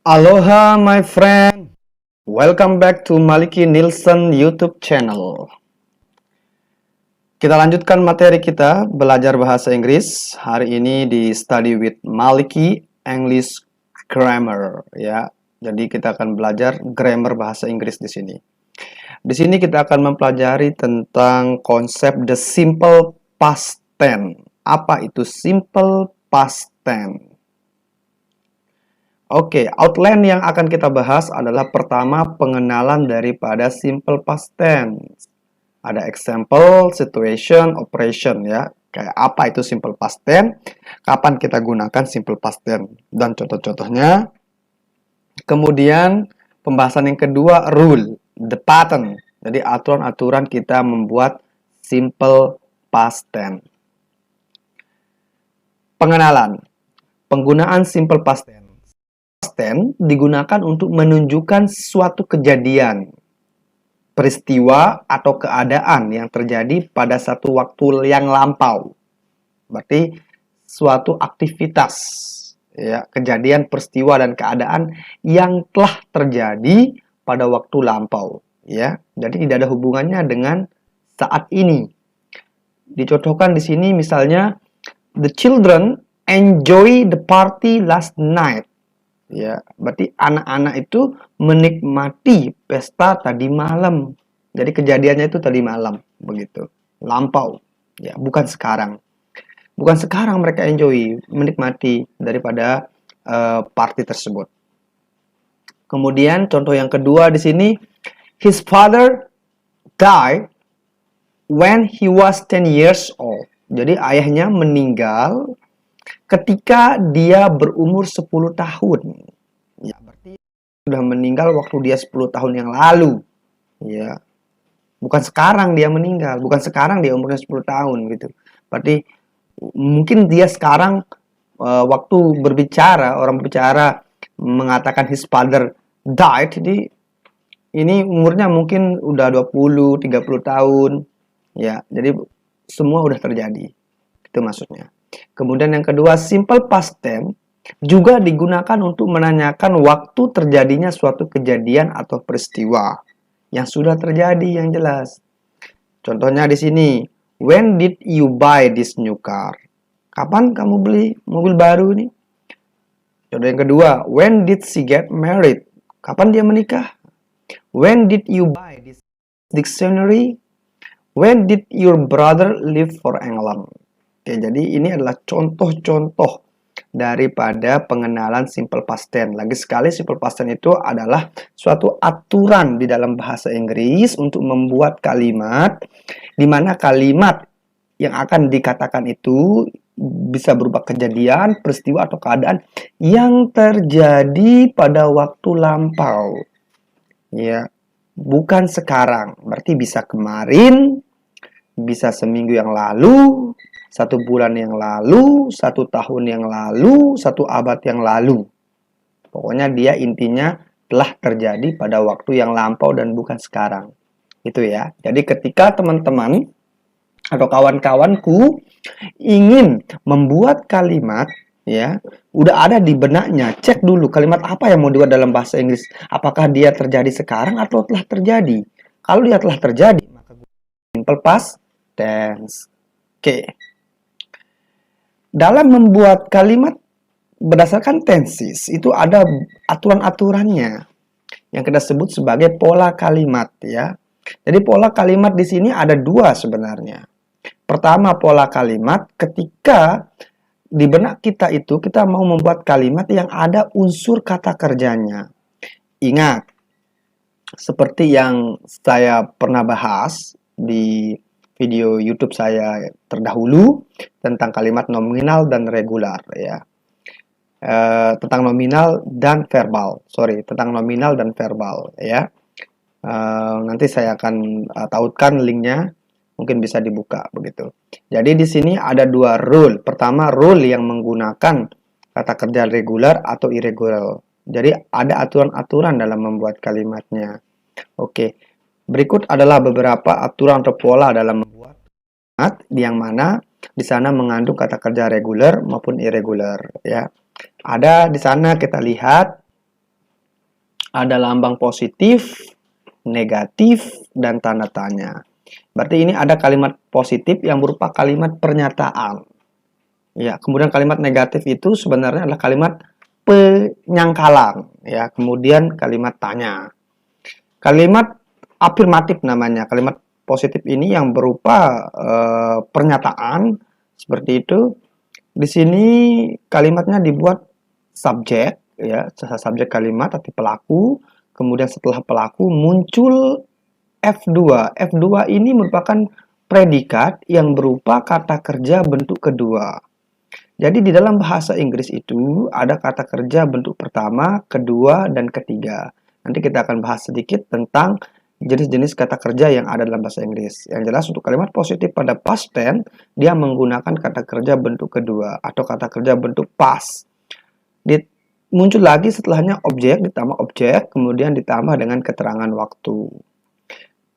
Aloha my friend, welcome back to Maliki Nielsen YouTube channel. Kita lanjutkan materi kita belajar bahasa Inggris hari ini di Study with Maliki English Grammar ya. Jadi kita akan belajar grammar bahasa Inggris di sini. Di sini kita akan mempelajari tentang konsep the simple past tense. Apa itu simple past tense? Oke, outline yang akan kita bahas adalah pertama pengenalan daripada simple past tense. Ada example, situation, operation ya. Kayak apa itu simple past tense, kapan kita gunakan simple past tense, dan contoh-contohnya. Kemudian pembahasan yang kedua, rule, the pattern. Jadi aturan-aturan kita membuat simple past tense. Pengenalan, penggunaan simple past tense. Tense digunakan untuk menunjukkan suatu kejadian, peristiwa atau keadaan yang terjadi pada satu waktu yang lampau. Berarti suatu aktivitas, ya, kejadian, peristiwa dan keadaan yang telah terjadi pada waktu lampau, ya. Jadi tidak ada hubungannya dengan saat ini. Dicontohkan di sini misalnya, the children enjoy the party last night. Ya, berarti anak-anak itu menikmati pesta tadi malam. Jadi kejadiannya itu tadi malam, begitu. Lampau, ya, bukan sekarang. Bukan sekarang mereka enjoy, menikmati daripada party tersebut. Kemudian contoh yang kedua di sini, his father died when he was 10 years old. Jadi ayahnya meninggal ketika dia berumur 10 tahun. Ya, berarti sudah meninggal waktu dia 10 tahun yang lalu. Ya. Bukan sekarang dia meninggal, bukan sekarang dia umurnya 10 tahun gitu. Berarti mungkin dia sekarang waktu berbicara, orang berbicara mengatakan his father died, jadi ini umurnya mungkin udah 20, 30 tahun. Ya, jadi semua udah terjadi. Itu maksudnya. Kemudian yang kedua, simple past tense juga digunakan untuk menanyakan waktu terjadinya suatu kejadian atau peristiwa yang sudah terjadi yang jelas. Contohnya di sini, when did you buy this new car? Kapan kamu beli mobil baru ini? Contoh yang kedua, when did she get married? Kapan dia menikah? When did you buy this dictionary? When did your brother leave for England? Oke, jadi ini adalah contoh-contoh daripada pengenalan simple past tense. Lagi sekali, simple past tense itu adalah suatu aturan di dalam bahasa Inggris untuk membuat kalimat, di mana kalimat yang akan dikatakan itu bisa berupa kejadian, peristiwa, atau keadaan yang terjadi pada waktu lampau. Ya, bukan sekarang. Berarti bisa kemarin, bisa seminggu yang lalu, 1 bulan yang lalu, 1 tahun yang lalu, 1 abad yang lalu. Pokoknya dia intinya telah terjadi pada waktu yang lampau dan bukan sekarang. Itu ya. Jadi ketika teman-teman atau kawan-kawanku ingin membuat kalimat, ya, udah ada di benaknya, cek dulu kalimat apa yang mau dibuat dalam bahasa Inggris. Apakah dia terjadi sekarang atau telah terjadi? Kalau dia telah terjadi, maka simple past tense. Oke. Dalam membuat kalimat berdasarkan tenses itu ada aturan-aturannya yang kita sebut sebagai pola kalimat ya. Jadi pola kalimat di sini ada 2 sebenarnya. Pertama, pola kalimat ketika di benak kita itu kita mau membuat kalimat yang ada unsur kata kerjanya. Ingat, seperti yang saya pernah bahas di video YouTube saya terdahulu tentang kalimat nominal dan regular ya. Tentang nominal dan verbal. Tentang nominal dan verbal ya. Nanti saya akan tautkan linknya, mungkin bisa dibuka begitu. Jadi di sini ada 2 rule. Pertama, rule yang menggunakan kata kerja regular atau irregular. Jadi ada aturan-aturan dalam membuat kalimatnya. Oke. Berikut adalah beberapa aturan atau pola dalam membuat kalimat yang mana di sana mengandung kata kerja regular maupun irregular ya. Ada di sana kita lihat ada lambang positif, negatif, dan tanda tanya. Berarti ini ada kalimat positif yang berupa kalimat pernyataan. Ya, kemudian kalimat negatif itu sebenarnya adalah kalimat penyangkalan. Ya, kemudian kalimat tanya. Kalimat afirmatif namanya. Kalimat positif ini yang berupa pernyataan seperti itu. Di sini kalimatnya dibuat subjek, ya, subjek kalimat arti pelaku. Kemudian setelah pelaku muncul F2. F2 ini merupakan predikat yang berupa kata kerja bentuk kedua. Jadi di dalam bahasa Inggris itu ada kata kerja bentuk pertama, kedua, dan ketiga. Nanti kita akan bahas sedikit tentang jenis-jenis kata kerja yang ada dalam bahasa Inggris. Yang jelas untuk kalimat positif pada past tense, dia menggunakan kata kerja bentuk kedua atau kata kerja bentuk past. Muncul lagi setelahnya objek, ditambah objek, kemudian ditambah dengan keterangan waktu.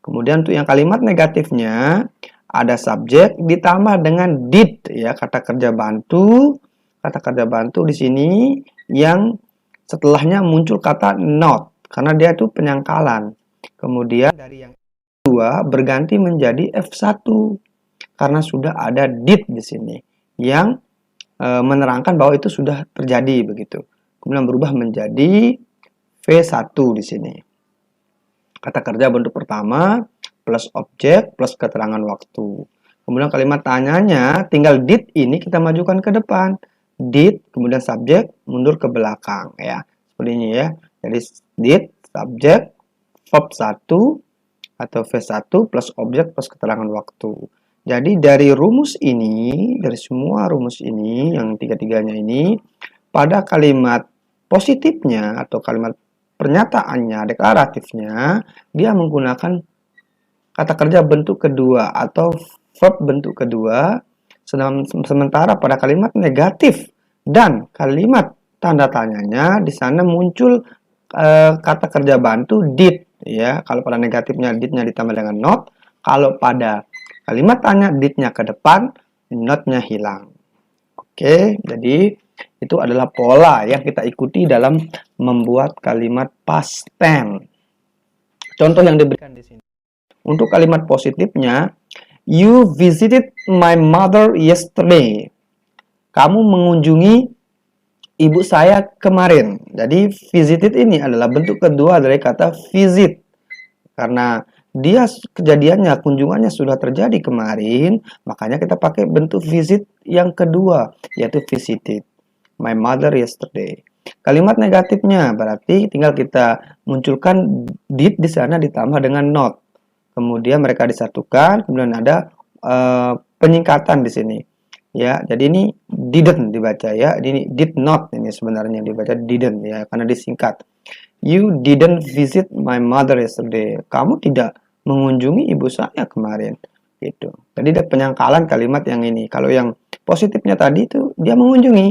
Kemudian untuk yang kalimat negatifnya, ada subjek ditambah dengan did, ya, kata kerja bantu. Kata kerja bantu di sini yang setelahnya muncul kata not karena dia itu penyangkalan. Kemudian dari yang kedua berganti menjadi F1 karena sudah ada did di sini yang menerangkan bahwa itu sudah terjadi begitu. Kemudian berubah menjadi V1 di sini. Kata kerja bentuk pertama plus objek plus keterangan waktu. Kemudian kalimat tanyanya tinggal did ini kita majukan ke depan. Did kemudian subjek mundur ke belakang, ya. Seperti ini, ya. Jadi did subjek verb 1 atau V1 plus objek plus keterangan waktu. Jadi dari rumus ini, dari semua rumus ini yang tiga-tiganya ini, pada kalimat positifnya atau kalimat pernyataannya, deklaratifnya, dia menggunakan kata kerja bentuk kedua atau verb bentuk kedua, sementara pada kalimat negatif dan kalimat tanda tanyanya di sana muncul kata kerja bantu did, ya. Kalau pada negatifnya did-nya ditambah dengan not, kalau pada kalimat tanya did-nya ke depan, not-nya hilang. Oke, jadi itu adalah pola yang kita ikuti dalam membuat kalimat past tense. Contoh yang diberikan di sini. Untuk kalimat positifnya, you visited my mother yesterday. Kamu mengunjungi ibu saya kemarin. Jadi visited ini adalah bentuk kedua dari kata visit. Karena dia kejadiannya, kunjungannya sudah terjadi kemarin, makanya kita pakai bentuk visit yang kedua, yaitu visited my mother yesterday. Kalimat negatifnya berarti tinggal kita munculkan did di sana ditambah dengan not. Kemudian mereka disatukan, kemudian ada penyingkatan di sini. Ya, jadi ini didn't dibaca, ya. Ini did not ini sebenarnya dibaca didn't, ya, karena disingkat. You didn't visit my mother yesterday. Kamu tidak mengunjungi ibu saya kemarin. Gitu. Jadi ada penyangkalan kalimat yang ini. Kalau yang positifnya tadi itu dia mengunjungi.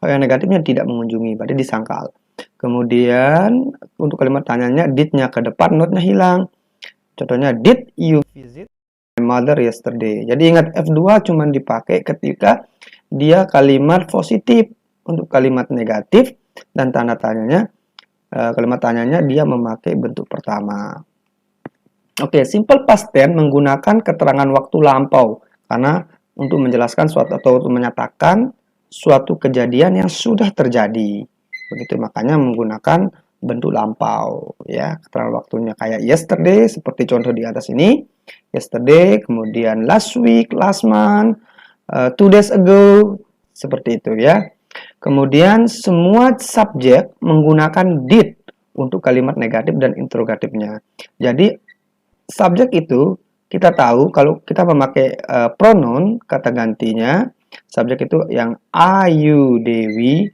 Kalau yang negatifnya tidak mengunjungi, berarti disangkal. Kemudian untuk kalimat tanyanya did-nya ke depan, not-nya hilang. Contohnya did you visit my mother yesterday. Jadi ingat F2 cuma dipakai ketika dia kalimat positif. Untuk kalimat negatif dan tanda tanyanya, kalimat tanyanya dia memakai bentuk pertama. Oke, simple past tense menggunakan keterangan waktu lampau karena untuk menjelaskan suatu atau untuk menyatakan suatu kejadian yang sudah terjadi. Begitu, makanya menggunakan bentuk lampau, ya. Keterangan waktunya kayak yesterday seperti contoh di atas ini. Yesterday, kemudian last week, last month, 2 days ago, seperti itu, ya. Kemudian semua subjek menggunakan did untuk kalimat negatif dan interrogatifnya. Jadi subjek itu kita tahu kalau kita memakai pronoun kata gantinya, subjek itu yang Ayu, Dewi,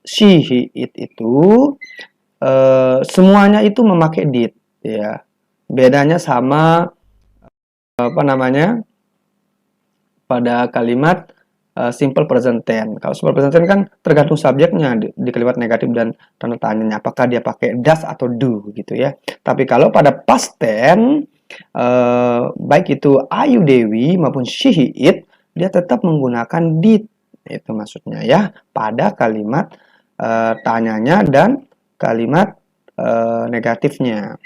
she, he, it itu semuanya itu memakai did, ya. Bedanya sama apa namanya pada kalimat simple present tense. Kalau simple present tense kan tergantung subjeknya di kalimat negatif dan tanda tanyanya apakah dia pakai does atau do gitu, ya. Tapi kalau pada past tense baik itu Ayu, Dewi maupun she, he, it, dia tetap menggunakan did, itu maksudnya, ya, pada kalimat tanyanya dan kalimat negatifnya.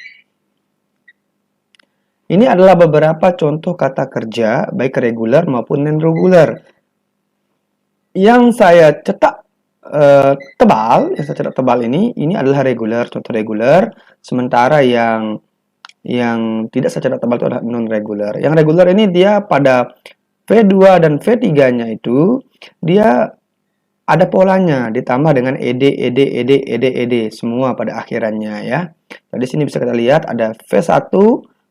Ini adalah beberapa contoh kata kerja, baik regular maupun non-regular. Yang saya cetak tebal ini adalah regular, contoh regular. Sementara yang tidak saya cetak tebal itu adalah non-regular. Yang regular ini dia pada V2 dan V3-nya itu dia ada polanya ditambah dengan ed semua pada akhirannya ya. Nah, di sini bisa kita lihat ada V1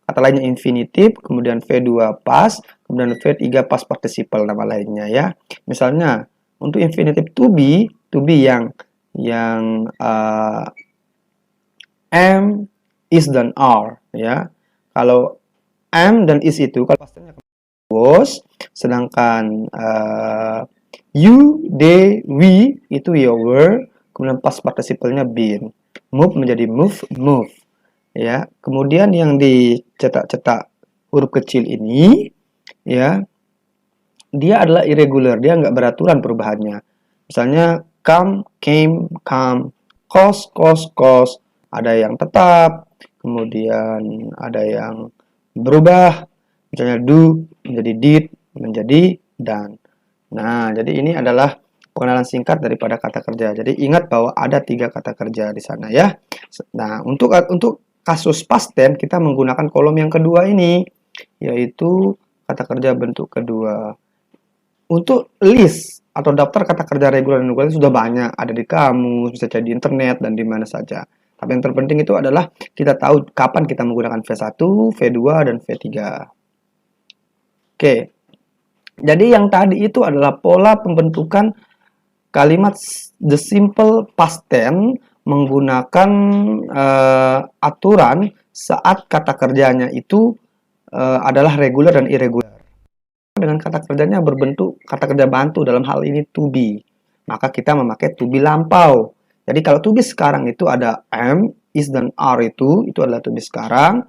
kata lainnya infinitif, kemudian V2 past, kemudian V3 past participle nama lainnya ya. Misalnya untuk infinitif to be yang am, is dan are ya. Kalau am dan is itu kalau pastinya was, sedangkan you, they, we itu ya were, kemudian past participle-nya been. Move menjadi move ya. Kemudian yang dicetak-cetak huruf kecil ini ya, dia adalah irregular, dia nggak beraturan perubahannya. Misalnya come, came, come, cost, ada yang tetap, kemudian ada yang berubah, misalnya do menjadi did, menjadi done. Nah, jadi ini adalah pengenalan singkat daripada kata kerja. Jadi ingat bahwa ada 3 kata kerja di sana ya. Nah, untuk kasus past tense kita menggunakan kolom yang kedua ini, yaitu kata kerja bentuk kedua. Untuk list atau daftar kata kerja reguler dan irregular sudah banyak, ada di kamus, bisa jadi di internet dan di mana saja. Tapi yang terpenting itu adalah kita tahu kapan kita menggunakan V1, V2, dan V3. Oke. Jadi yang tadi itu adalah pola pembentukan kalimat the simple past tense menggunakan aturan saat kata kerjanya itu adalah regular dan irregular. Dengan kata kerjanya berbentuk kata kerja bantu, dalam hal ini to be. Maka kita memakai to be lampau. Jadi kalau to be sekarang itu ada am, is, dan are itu adalah to be sekarang.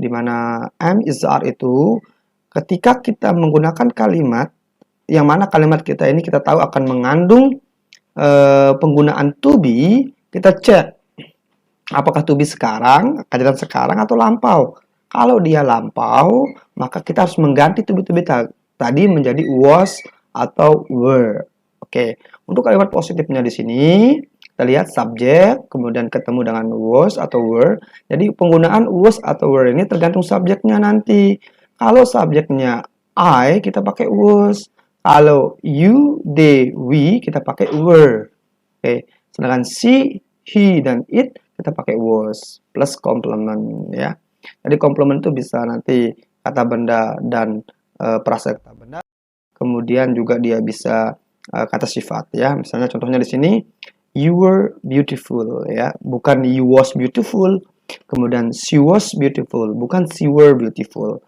Di mana am, is, are itu ketika kita menggunakan kalimat, yang mana kalimat kita ini kita tahu akan mengandung penggunaan to be, kita cek apakah to be sekarang, kejadian sekarang atau lampau. Kalau dia lampau, maka kita harus mengganti to be tadi menjadi was atau were. Oke, untuk kalimat positifnya di sini kita lihat subjek, kemudian ketemu dengan was atau were. Jadi penggunaan was atau were ini tergantung subjeknya nanti. Kalau subjeknya I, kita pakai was. Kalau you, they, we, kita pakai were. Oke. Sedangkan she, he, dan it, kita pakai was. Plus complement, ya. Jadi complement itu bisa nanti kata benda dan prasa kata benda. Kemudian juga dia bisa kata sifat, ya. Misalnya contohnya di sini, you were beautiful, ya. Bukan you was beautiful. Kemudian she was beautiful, bukan she were beautiful.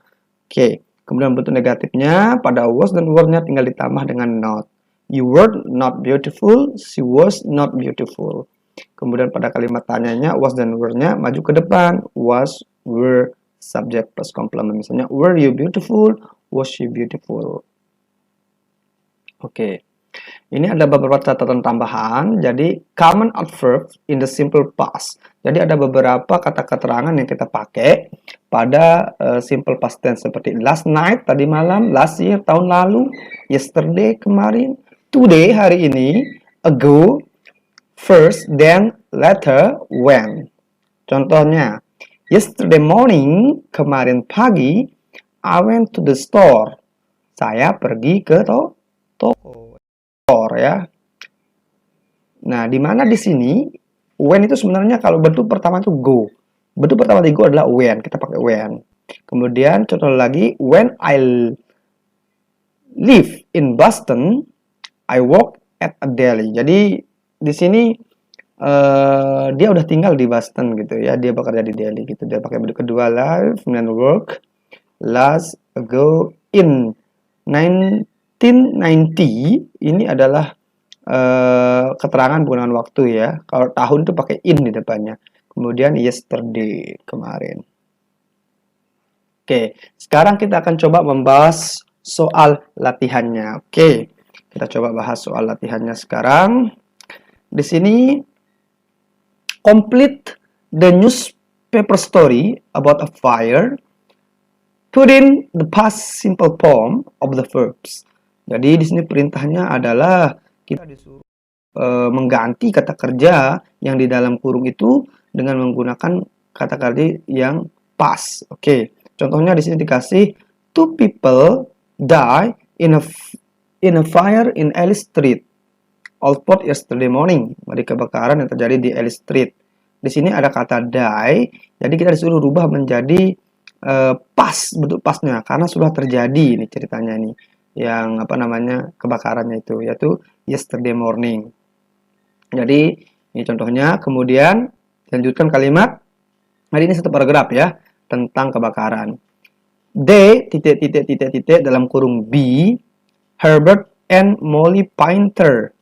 Oke, kemudian bentuk negatifnya pada was dan were-nya tinggal ditambah dengan not. You were not beautiful, she was not beautiful. Kemudian pada kalimat tanyanya was dan were-nya maju ke depan. Was, were, subject plus complement. Misalnya, were you beautiful? Was she beautiful? Oke. Ini ada beberapa catatan tambahan. Jadi, common adverb in the simple past. Jadi, ada beberapa kata keterangan yang kita pakai pada simple past tense seperti last night, tadi malam, last year, tahun lalu, yesterday, kemarin, today, hari ini, ago, first, then, later, when. Contohnya, yesterday morning, kemarin pagi, I went to the store. Saya pergi ke toko. Ya. Nah, di mana di sini when itu sebenarnya kalau bentuk pertama itu go. Bentuk pertama di go adalah when, kita pakai when. Kemudian contoh lagi, when I live in Boston, I work at a deli. Jadi di sini dia udah tinggal di Boston gitu ya, dia bekerja di Delhi gitu. Dia pakai bentuk kedua live, kemudian work. Last ago in 1990 ini adalah keterangan penggunaan waktu ya. Kalau tahun itu pakai in di depannya. Kemudian yesterday, kemarin. Oke, sekarang kita akan coba membahas soal latihannya. Oke, kita coba bahas soal latihannya sekarang. Di sini complete the newspaper story about a fire, put in the past simple form of the verbs. Jadi di sini perintahnya adalah kita disuruh mengganti kata kerja yang di dalam kurung itu dengan menggunakan kata kerja yang past. Oke, contohnya di sini dikasih two people die in a fire in Ellis Street, Oldport yesterday morning. Ada kebakaran yang terjadi di Ellis Street. Di sini ada kata die, jadi kita disuruh rubah menjadi past, bentuk pastnya karena sudah terjadi ini ceritanya nih, yang apa namanya kebakarannya itu, yaitu yesterday morning. Jadi ini contohnya, kemudian lanjutkan kalimat. Hari ini satu paragraf ya tentang kebakaran. They dalam kurung B, Herbert and Molly Painter.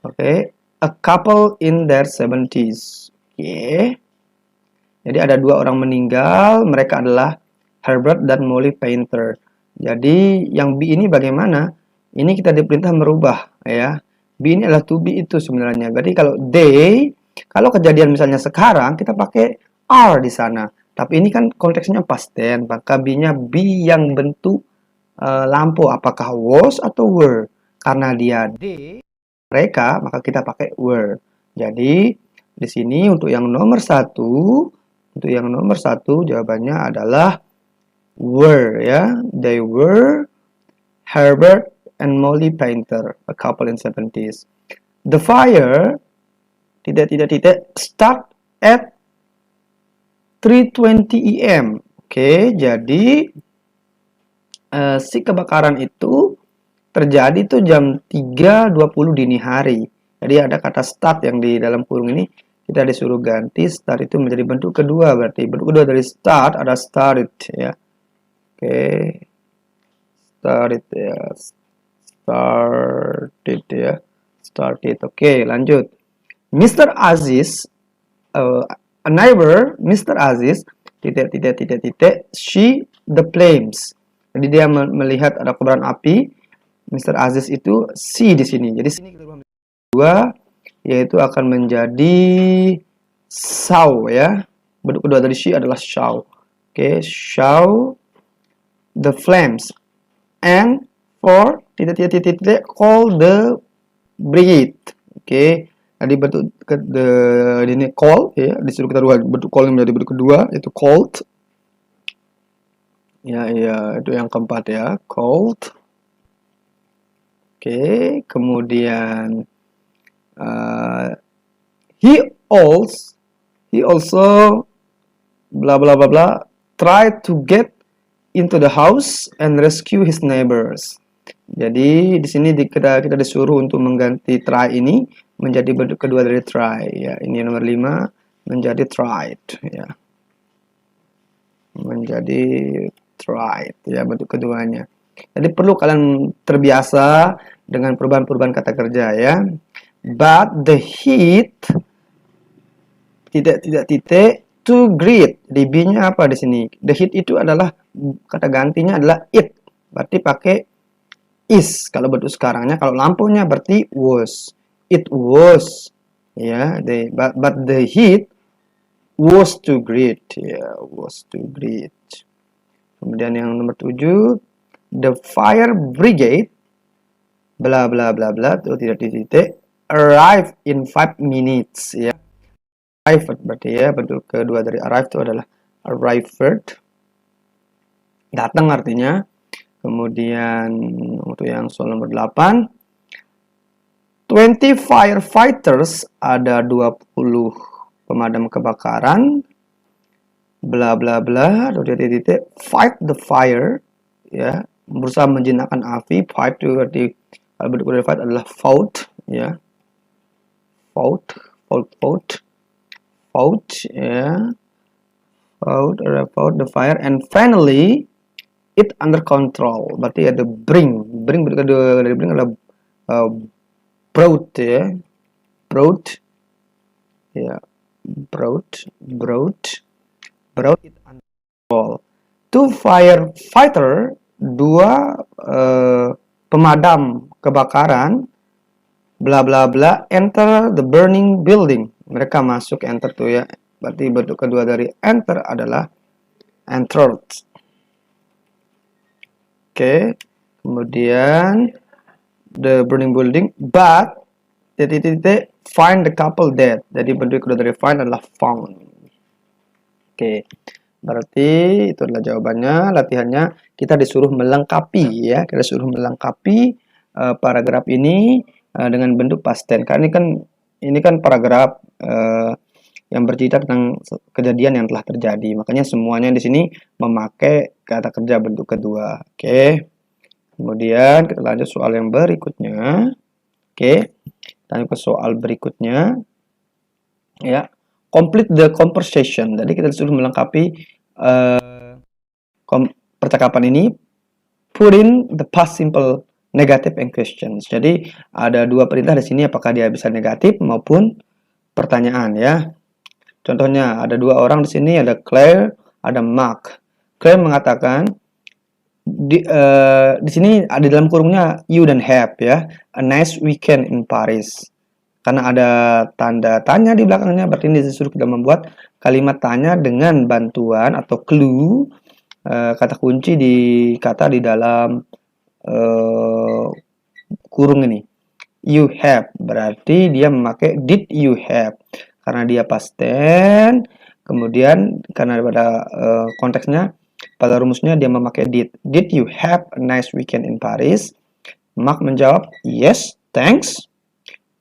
Oke, a couple in their 70s. Oke. Jadi ada dua orang meninggal, mereka adalah Herbert dan Molly Painter. Jadi yang B ini bagaimana? Ini kita diperintah merubah ya. B ini adalah to be itu sebenarnya. Berarti kalau they, kalau kejadian misalnya sekarang kita pakai are di sana. Tapi ini kan konteksnya past tense, maka B-nya B yang bentuk lampu, apakah was atau were. Karena dia they, mereka, maka kita pakai were. Jadi di sini untuk yang nomor satu jawabannya adalah were ya. They were Herbert and Molly Painter, a couple in 70s. The fire start at 3:20 AM. Oke, jadi si kebakaran itu terjadi tuh jam 3:20 dini hari. Jadi ada kata start yang di dalam kurung ini kita disuruh ganti start itu menjadi bentuk kedua, berarti bentuk kedua dari start ada started ya. Oke. Started ya. Started. Oke, lanjut. Mr. Aziz, a neighbor, Mr. Aziz, see the flames. Jadi dia melihat ada kobaran api. Mr. Aziz itu see di sini. Jadi sini kita rubah dua, yaitu akan menjadi saw ya. Bentuk kedua dari see adalah saw. Oke, saw the flames. And for call the brigade. Oke, jadi bentuk ini call ya, disuruh kita rubah bentuk call menjadi bentuk kedua, yaitu called. Ya, itu yang keempat ya, called. Oke, kemudian he also bla bla bla bla try to get into the house and rescue his neighbors. Jadi di sini kita disuruh untuk mengganti try ini menjadi bentuk kedua dari try ya. Ini nomor 5 menjadi tried ya. Menjadi tried ya bentuk keduanya. Jadi perlu kalian terbiasa dengan perubahan-perubahan kata kerja ya. But the heat to greet. Di B-nya apa di sini? The heat itu adalah kata gantinya adalah it. Berarti pakai is kalau bentuk sekarangnya. Kalau lampunya berarti was. It was ya. But the heat was to greet ya, was to greet. Kemudian yang nomor 7, the fire brigade bla bla bla bla itu arrive in 5 minutes ya. Arrived berarti ya, bentuk kedua dari arrive itu adalah arrived, datang artinya. Kemudian untuk yang soal nomor 8, 20 firefighters, ada 20 pemadam kebakaran bla bla bla, fight the fire ya, berusaha menjinakkan api. Fight itu berarti kalau bentuk dari fight adalah fought ya, fought ya, fought the fire, and finally it under control. Berarti ada bring bentuk kedua dari bring adalah brought ya, brought it under control. 2 firefighter, 2 pemadam kebakaran bla bla bla enter the burning building. Mereka masuk, enter tuh ya, Berarti bentuk kedua dari enter adalah entered. Oke. Kemudian the burning building, but titik-titik find the couple dead. Jadi bentuk kedua dari find adalah found. Oke. Berarti itu adalah jawabannya. Latihannya kita disuruh melengkapi ya. Kita disuruh melengkapi paragraf ini dengan bentuk past tense. Karena ini kan paragraf yang bercerita tentang kejadian yang telah terjadi. Makanya semuanya di sini memakai kata kerja bentuk kedua. Oke. Kemudian kita lanjut soal yang berikutnya. Oke. Kita lanjut ke soal berikutnya. Ya. Complete the conversation. Jadi kita disuruh melengkapi percakapan ini. Put in the past simple negative and questions. Jadi ada dua perintah di sini, apakah dia bisa negatif maupun pertanyaan ya. Contohnya ada dua orang di sini, ada Claire, ada Mark. Claire mengatakan di sini ada dalam kurungnya you dan have ya, a nice weekend in Paris. Karena ada tanda tanya di belakangnya, berarti ini disuruh kita membuat kalimat tanya dengan bantuan atau clue kata kunci kata di dalam kurung ini. You have, berarti dia memakai did you have. Karena dia past tense, kemudian karena pada konteksnya, pada rumusnya dia memakai did. Did you have a nice weekend in Paris? Mark menjawab, yes, thanks.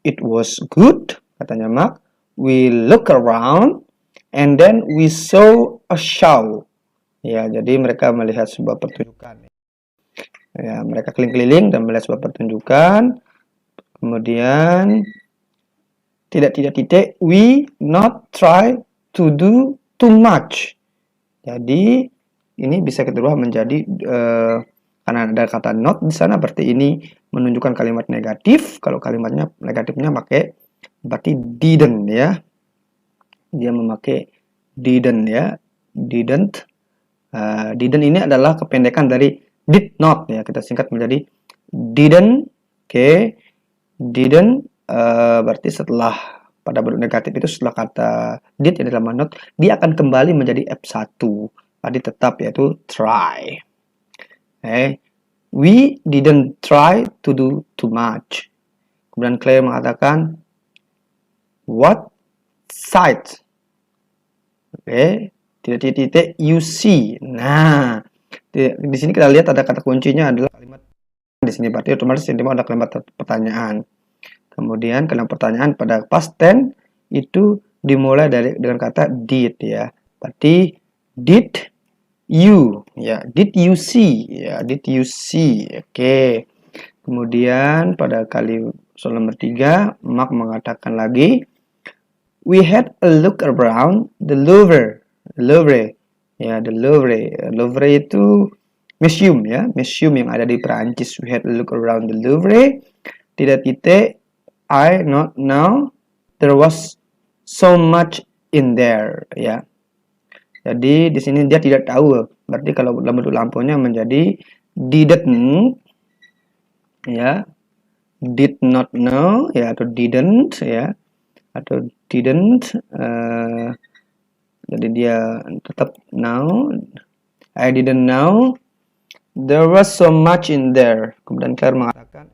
It was good, katanya Mark. We look around and then we saw a show. Ya, jadi mereka melihat sebuah pertunjukan. Ya, mereka keliling-keliling dan melihat sebuah pertunjukan. Kemudian tidak we not try to do too much. Jadi ini bisa kita ubah menjadi karena ada kata not di sana, berarti ini menunjukkan kalimat negatif. Kalau kalimatnya negatifnya pakai berarti didn't ya. Dia memakai didn't ya. Didn't ini adalah kependekan dari did not ya. Kita singkat menjadi didn't. Oke. Didn't berarti setelah pada bentuk negatif itu setelah kata did yang dalam not, dia akan kembali menjadi F1. Tadi tetap yaitu try. Okay. We didn't try to do too much. Kemudian Claire mengatakan, what sight? Oke, titik-titik you see. Nah, di sini kita lihat ada kata kuncinya adalah kalimat di sini, berarti otomatis ini ada kalimat pertanyaan. Kemudian kalimat pertanyaan pada past tense itu dimulai dengan kata did ya. Berarti did you ya, did you see ya, did you see. Oke. Kemudian pada soal nomor 3, Mark mengatakan lagi, we had a look around the Louvre. Ya, the Louvre. Louvre itu museum ya, museum yang ada di Perancis. We had a look around the Louvre. Titik-titik, I not know there was so much in there ya. Jadi di sini dia tidak tahu. Berarti kalau dalam bentuk lampunya menjadi didn't ya. Did not know ya, atau didn't ya. Atau didn't jadi dia tetap know. I didn't know there was so much in there. Kemudian Claire mengatakan,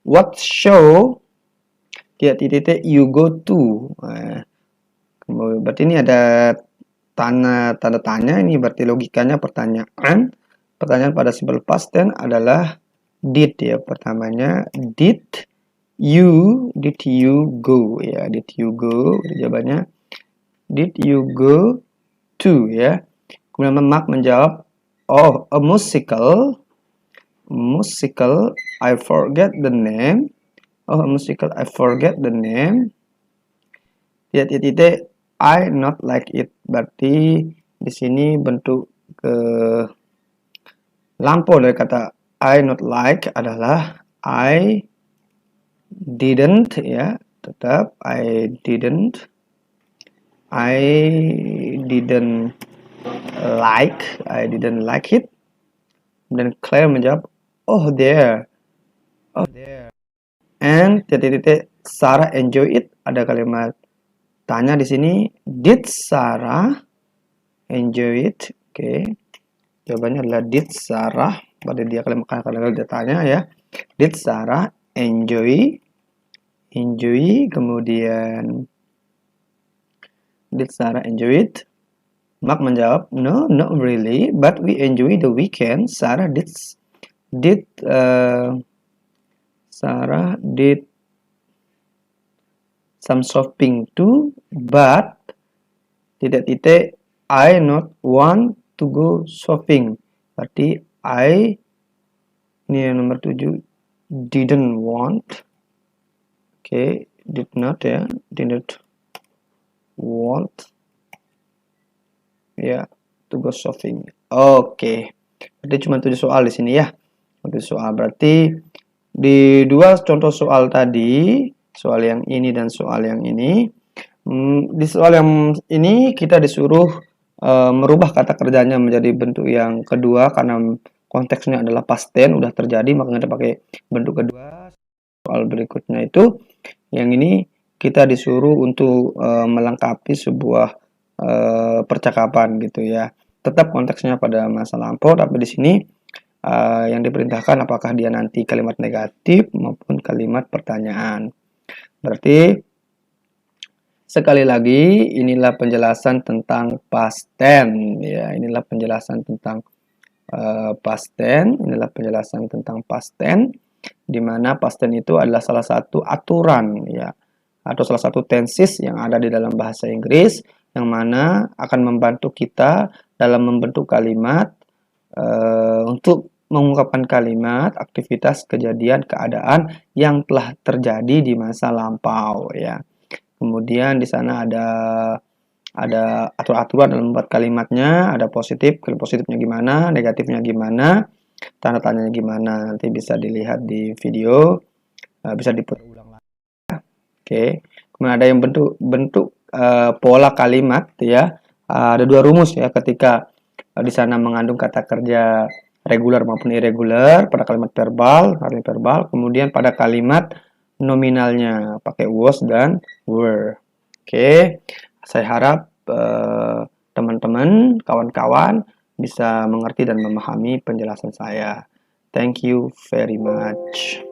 what show titik-titik you go to. Kemudian berarti ini ada tanda tanya, ini berarti logikanya pertanyaan pada simple past tense adalah did ya. Pertamanya did you go ya, did you go, jawabannya did you go to ya. Kemudian Mark menjawab, oh, a musical, I forget the name. Oh, a musical, I forget the name. Titik-titik, I not like it. Berarti di sini bentuk lampau dari kata I not like adalah I didn't ya. Tetap I didn't like it. Dan Claire menjawab, oh there. And titik-titik, Sarah enjoy it. Ada kalimat Tanya di sini, did Sarah enjoy it? Oke. Jawabannya adalah did Sarah. Pada dia kalimat dia tanya ya. Did Sarah enjoy? Kemudian did Sarah enjoy it? Mark menjawab, no, not really, but we enjoy the weekend. Sarah did some shopping too, but I not want to go shopping. Berarti I, ini yang nomor 7, didn't want. Oke, did not ya, didn't want ya to go shopping. Oke. Berarti cuma 7 soal di sini ya. 7 soal berarti di dua contoh soal tadi, soal yang ini dan soal yang ini, di soal yang ini kita disuruh merubah kata kerjanya menjadi bentuk yang kedua karena konteksnya adalah past tense, udah terjadi, makanya kita pakai bentuk kedua. Soal berikutnya itu, yang ini kita disuruh untuk melengkapi sebuah percakapan gitu ya. Tetap konteksnya pada masa lampau, tapi di sini yang diperintahkan apakah dia nanti kalimat negatif maupun kalimat pertanyaan. Berarti sekali lagi inilah penjelasan tentang past tense ya. Inilah penjelasan tentang past tense, di mana past tense itu adalah salah satu aturan ya, atau salah satu tenses yang ada di dalam bahasa Inggris yang mana akan membantu kita dalam membentuk kalimat untuk mengungkapkan kalimat, aktivitas, kejadian, keadaan yang telah terjadi di masa lampau ya. Kemudian di sana ada aturan-aturan dalam membuat kalimatnya, ada positifnya gimana, negatifnya gimana, tanda tanyanya gimana. Nanti bisa dilihat di video, bisa diputar ulang lagi. Oke. Kemudian ada yang bentuk pola kalimat ya. Ada 2 rumus ya ketika di sana mengandung kata kerja regular maupun irregular pada kalimat verbal, kemudian pada kalimat nominalnya pakai was dan were. Oke. Saya harap teman-teman, kawan-kawan bisa mengerti dan memahami penjelasan saya. Thank you very much.